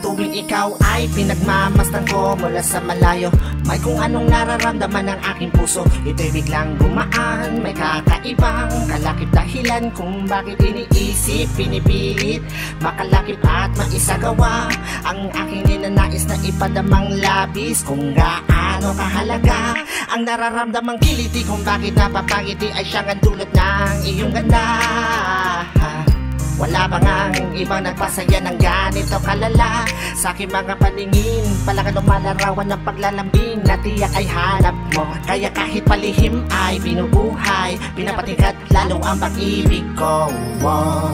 tuwing ikaw ay pinagmamasdan ko mula sa malayo, may kung anong nararamdaman ng aking puso. Ito'y biglang gumaan, may kakaibang kalakip dahilan kung bakit iniisip, pinipilit makalakip at maisagawa ang aking ninanais na ipadamang labis. Kung gaano kahalaga ang nararamdamang kiliti, kung bakit napapangiti ay siyang ang dulot ng iyong ganda. Wala ba ngang ibang nagpasaya ng ganito kalala sa aking mga paningin? Palaka lumalarawan ng paglalambing na tiyak ay hanap mo, kaya kahit palihim ay binubuhay, pinapatingkat lalo ang pag-ibig ko.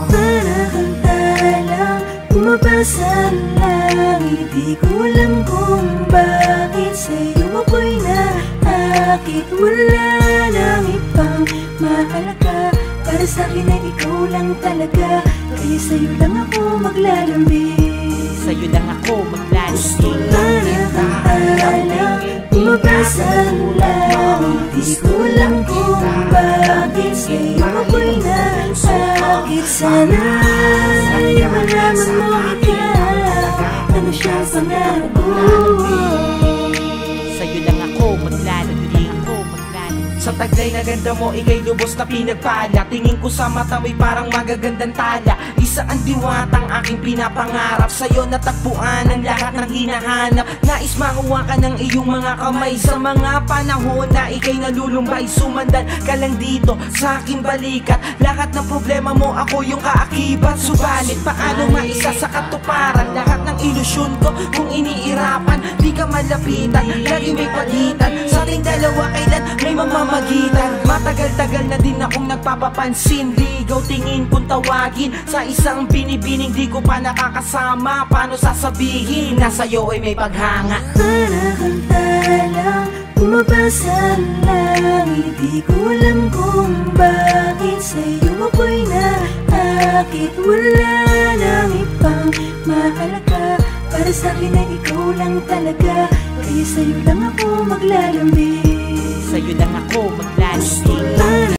Para kang talang bumabasa lang, hindi ko alam kung bakit sa'yo ako'y naakit. Wala nang ibang mahalaga, para sa'kin ay ikaw lang talaga, kaya sa'yo lang ako maglalambing. Sa'yo lang ako maglalambing. Para kang talang bumabasa lang, hindi ko alam kung bakit sa'yo ako'y naakit. Sana ay malaman mo ikaw, ano siyang pangarap ko. Sa'yo lang ako maglalambing. Sa taglay na ganda mo, ika'y lubos na pinagpala. Tingin ko sa mata mo'y parang magagandang tala. Isa ang diwatang aking pinapangarap, sa'yo natagpuan ang lahat ng hinahanap. Nais makuha ka ng iyong mga kamay sa mga panahon na ika'y nalulumbay. Sumandan ka lang dito sa aking balikat, lahat ng problema mo ako yung kaakibat. Subalit paano maisa sa katuparan lahat ng ilusyon ko kung iniirapan? Di ka malapitan, lagi may pagitan sa ating dalawa, kailan may mamamagitan. Matagal-tagal na din akong nagpapapansin, ligaw tingin kung tawagin sa isang binibining di ko pa nakakasama. Paano sasabihin na sa'yo ay may paghanga? Para kang talang bumabasa lang, hindi ko alam kung bakit sa'yo ako'y naakit. Wala nang ibang mahalaga, para sa'kin ay ikaw lang talaga, kaya sa'yo lang ako maglalambing. Sa'yo lang ako maglalambing.